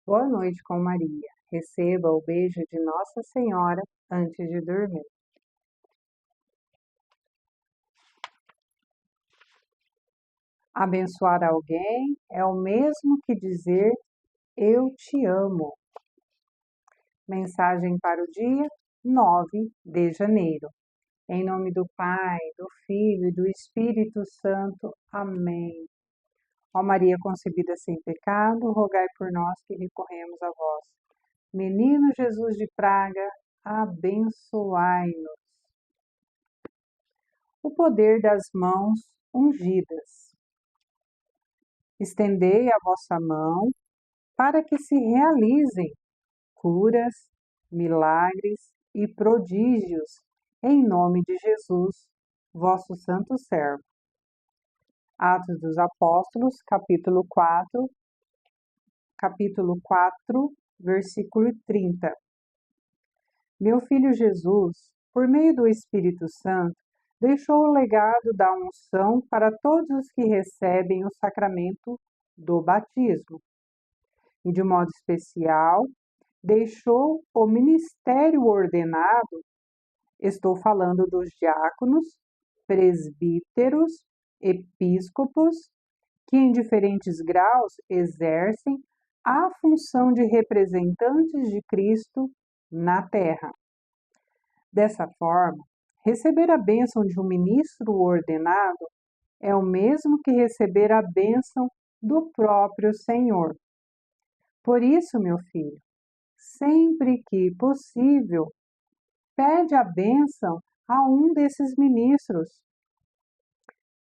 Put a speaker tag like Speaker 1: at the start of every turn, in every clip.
Speaker 1: Boa noite com Maria. Receba o beijo de Nossa Senhora antes de dormir. Abençoar alguém é o mesmo que dizer eu te amo. Mensagem para o dia 9 de janeiro. Em nome do Pai, do Filho e do Espírito Santo. Amém. Ó Maria concebida sem pecado, rogai por nós que recorremos a vós. Menino Jesus de Praga, abençoai-nos. O poder das mãos ungidas. Estendei a vossa mão para que se realizem curas, milagres e prodígios em nome de Jesus, vosso santo servo. Atos dos Apóstolos, capítulo 4, versículo 30. Meu filho Jesus, por meio do Espírito Santo, deixou o legado da unção para todos os que recebem o sacramento do batismo. E, de modo especial, deixou o ministério ordenado, estou falando dos diáconos, presbíteros, episcopos, que em diferentes graus exercem a função de representantes de Cristo na terra. Dessa forma, receber a bênção de um ministro ordenado é o mesmo que receber a bênção do próprio Senhor. Por isso, meu filho, sempre que possível, pede a bênção a um desses ministros.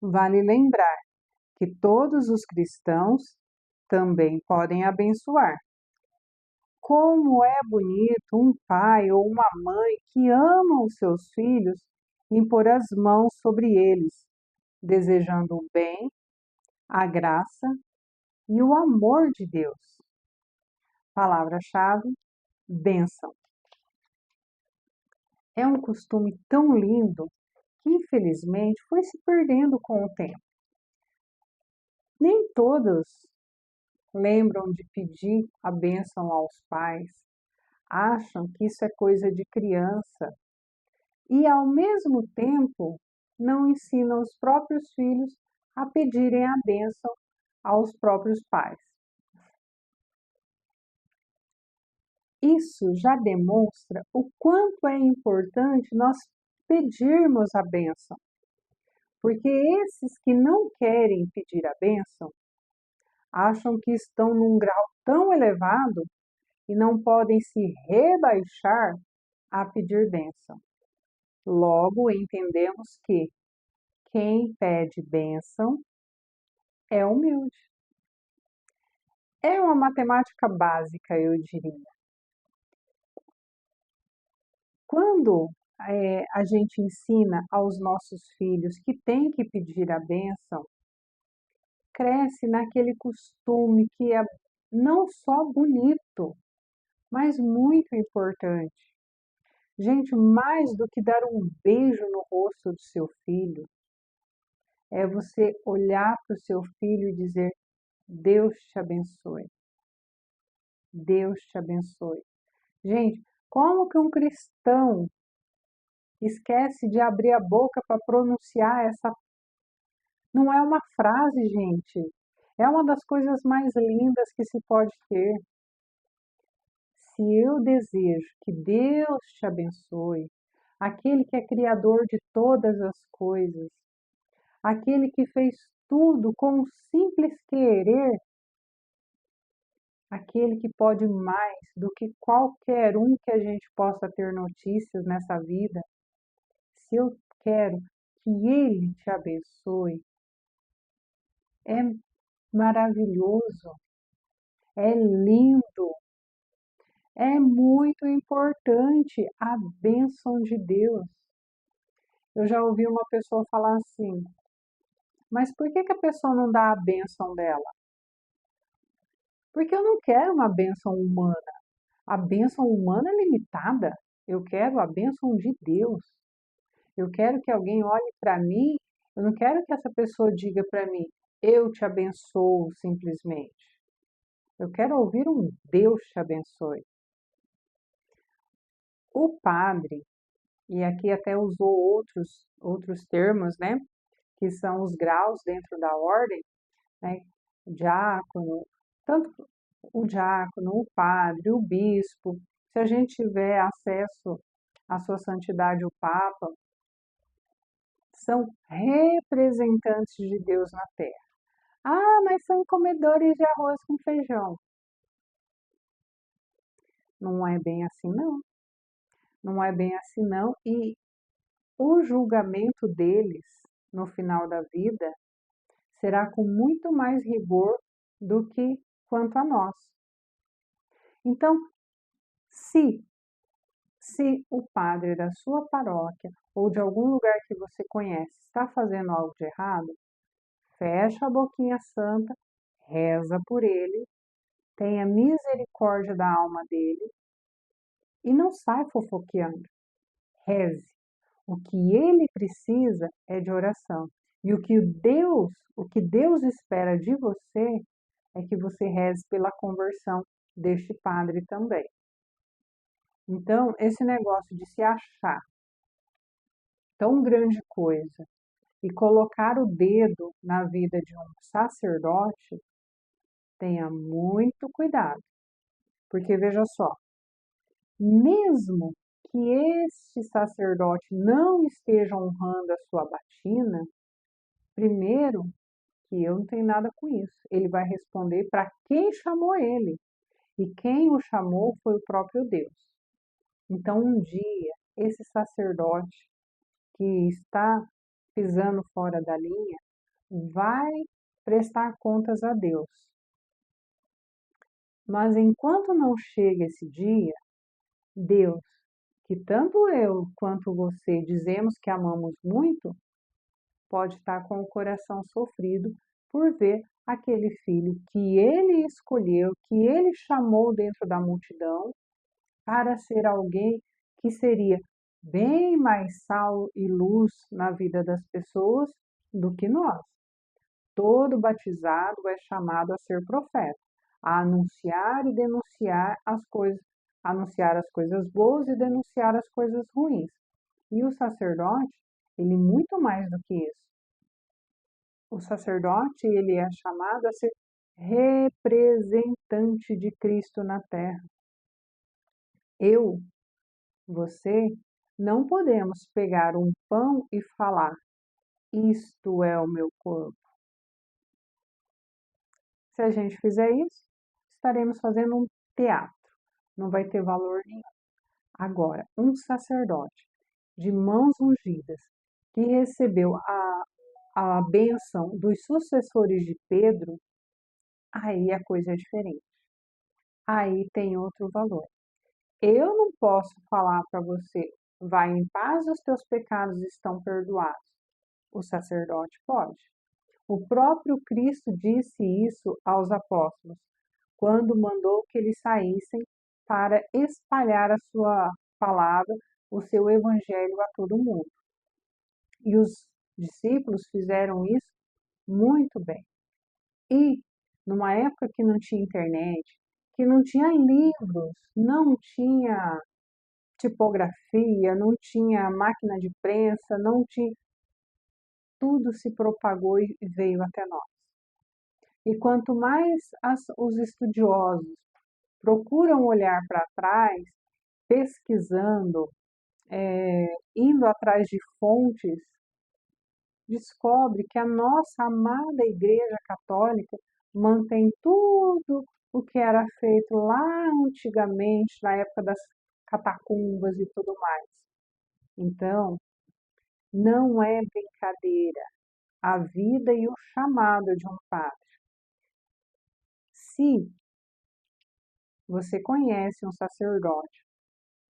Speaker 1: Vale lembrar que todos os cristãos também podem abençoar. Como é bonito um pai ou uma mãe que ama os seus filhos impor as mãos sobre eles, desejando o bem, a graça e o amor de Deus. Palavra-chave: bênção. É um costume tão lindo que, infelizmente, foi se perdendo com o tempo. Nem todos lembram de pedir a bênção aos pais, acham que isso é coisa de criança e, ao mesmo tempo, não ensinam os próprios filhos a pedirem a bênção aos próprios pais. Isso já demonstra o quanto é importante nós pedirmos a bênção, porque esses que não querem pedir a bênção acham que estão num grau tão elevado e não podem se rebaixar a pedir bênção. Logo, entendemos que quem pede bênção é humilde. É uma matemática básica, eu diria. Quando a gente ensina aos nossos filhos que tem que pedir a bênção, cresce naquele costume que é não só bonito, mas muito importante. Gente, mais do que dar um beijo no rosto do seu filho, é você olhar para o seu filho e dizer: Deus te abençoe. Deus te abençoe. Gente, como que um cristão esquece de abrir a boca para pronunciar essa? Não é uma frase, gente. É uma das coisas mais lindas que se pode ter. Se eu desejo que Deus te abençoe, aquele que é criador de todas as coisas, aquele que fez tudo com um simples querer, aquele que pode mais do que qualquer um que a gente possa ter notícias nessa vida, se eu quero que Ele te abençoe, é maravilhoso, é lindo, é muito importante a bênção de Deus. Eu já ouvi uma pessoa falar assim: mas por que a pessoa não dá a bênção dela? Porque eu não quero uma bênção humana. A bênção humana é limitada. Eu quero a bênção de Deus. Eu quero que alguém olhe para mim. Eu não quero que essa pessoa diga para mim: eu te abençoo simplesmente. Eu quero ouvir um Deus te abençoe. O padre, e aqui até usou outros termos, né? Que são os graus dentro da ordem, né? Diácono, tanto o diácono, o padre, o bispo. Se a gente tiver acesso à sua santidade, o Papa, são representantes de Deus na terra. Ah, mas são comedores de arroz com feijão. Não é bem assim, não. Não é bem assim, não. E o julgamento deles, no final da vida, será com muito mais rigor do que quanto a nós. Então, se, se o padre da sua paróquia ou de algum lugar que você conhece está fazendo algo de errado, fecha a boquinha santa, reza por ele, tenha misericórdia da alma dele e não sai fofoqueando. Reze. O que ele precisa é de oração. E o que Deus espera de você é que você reze pela conversão deste padre também. Então, esse negócio de se achar tão grande coisa e colocar o dedo na vida de um sacerdote, tenha muito cuidado. Porque veja só, mesmo que este sacerdote não esteja honrando a sua batina, primeiro que eu não tenho nada com isso. Ele vai responder para quem chamou ele. E quem o chamou foi o próprio Deus. Então, um dia, esse sacerdote que está pisando fora da linha vai prestar contas a Deus. Mas enquanto não chega esse dia, Deus, que tanto eu quanto você dizemos que amamos muito, pode estar com o coração sofrido por ver aquele filho que ele escolheu, que ele chamou dentro da multidão, para ser alguém que seria bem mais sal e luz na vida das pessoas do que nós. Todo batizado é chamado a ser profeta, a anunciar e denunciar as coisas, anunciar as coisas boas e denunciar as coisas ruins. E o sacerdote, ele muito mais do que isso. O sacerdote, ele é chamado a ser representante de Cristo na terra. Eu, você, não podemos pegar um pão e falar, isto é o meu corpo. Se a gente fizer isso, estaremos fazendo um teatro, não vai ter valor nenhum. Agora, um sacerdote de mãos ungidas, que recebeu a bênção dos sucessores de Pedro, aí a coisa é diferente. Aí tem outro valor. Eu não posso falar para você, vai em paz, os teus pecados estão perdoados. O sacerdote pode. O próprio Cristo disse isso aos apóstolos, quando mandou que eles saíssem para espalhar a sua palavra, o seu evangelho a todo mundo. E os discípulos fizeram isso muito bem. E numa época que não tinha internet, que não tinha livros, não tinha tipografia, não tinha máquina de prensa, não tinha. Tudo se propagou e veio até nós. E quanto mais os estudiosos procuram olhar para trás, pesquisando, indo atrás de fontes, descobre que a nossa amada Igreja Católica mantém tudo o que era feito lá antigamente, na época das catacumbas e tudo mais. Então, não é brincadeira a vida e o chamado de um padre. Se você conhece um sacerdote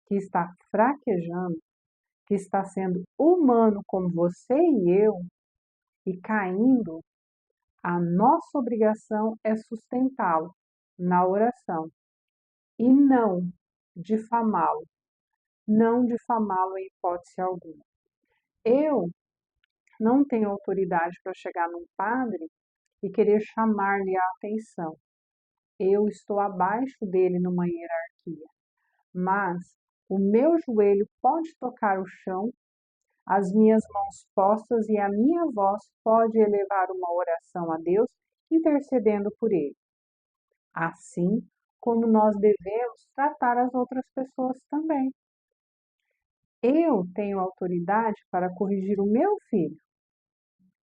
Speaker 1: que está fraquejando, que está sendo humano como você e eu, e caindo, a nossa obrigação é sustentá-lo na oração e não difamá-lo, não difamá-lo em hipótese alguma. Eu não tenho autoridade para chegar num padre e querer chamar-lhe a atenção. eu estou abaixo dele numa hierarquia, mas o meu joelho pode tocar o chão, as minhas mãos postas e a minha voz pode elevar uma oração a Deus, intercedendo por ele. Assim como nós devemos tratar as outras pessoas também. Eu tenho autoridade para corrigir o meu filho.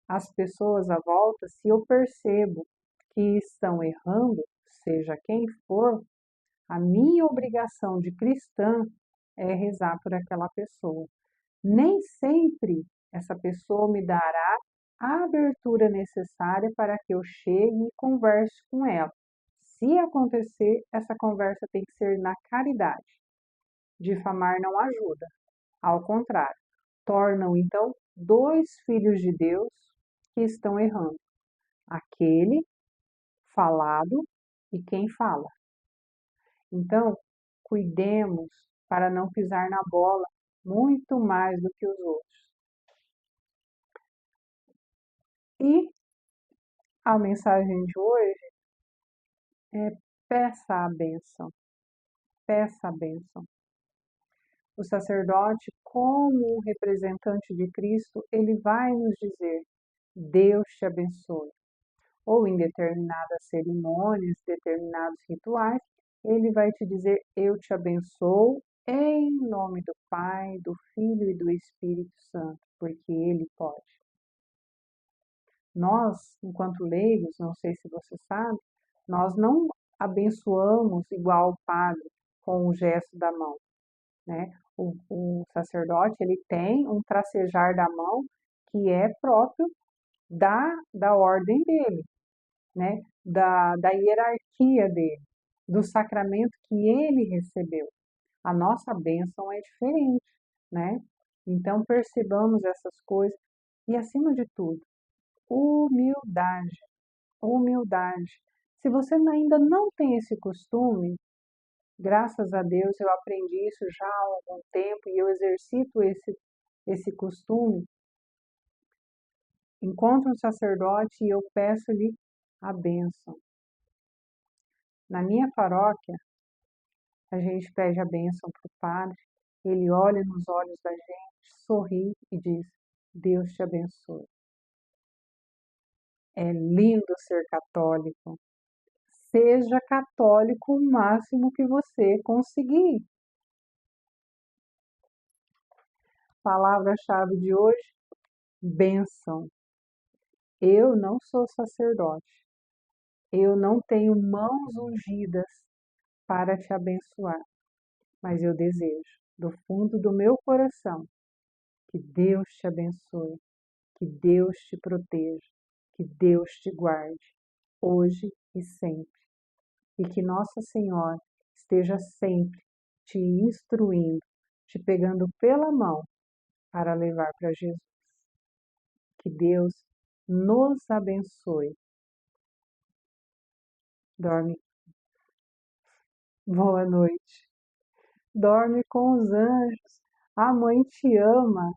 Speaker 1: As pessoas à volta, se eu percebo que estão errando, seja quem for, a minha obrigação de cristã é rezar por aquela pessoa. Nem sempre essa pessoa me dará a abertura necessária para que eu chegue e converse com ela. Se acontecer, essa conversa tem que ser na caridade. Difamar não ajuda, ao contrário, tornam então dois filhos de Deus que estão errando: aquele falado e quem fala. Então, cuidemos para não pisar na bola muito mais do que os outros. E a mensagem de hoje é: peça a bênção, peça a bênção. O sacerdote, como representante de Cristo, ele vai nos dizer: Deus te abençoe. Ou em determinadas cerimônias, determinados rituais, ele vai te dizer: eu te abençoo em nome do Pai, do Filho e do Espírito Santo, porque ele pode. Nós, enquanto leigos, não sei se você sabe, nós não abençoamos igual o padre com o gesto da mão, né? O sacerdote, ele tem um tracejar da mão que é próprio da ordem dele, né? Da hierarquia dele, do sacramento que ele recebeu. A nossa bênção é diferente, né? Então percebamos essas coisas e, acima de tudo, humildade, humildade. Se você ainda não tem esse costume, graças a Deus eu aprendi isso já há algum tempo e eu exercito esse costume. Encontro um sacerdote e eu peço-lhe a bênção. Na minha paróquia, a gente pede a bênção para o padre, ele olha nos olhos da gente, sorri e diz: Deus te abençoe. É lindo ser católico. Seja católico o máximo que você conseguir. Palavra-chave de hoje: bênção. Eu não sou sacerdote. Eu não tenho mãos ungidas para te abençoar, mas eu desejo, do fundo do meu coração, que Deus te abençoe, que Deus te proteja, que Deus te guarde, hoje e sempre. E que Nossa Senhora esteja sempre te instruindo, te pegando pela mão para levar para Jesus. Que Deus nos abençoe. Dorme. Boa noite. Dorme com os anjos. A mãe te ama.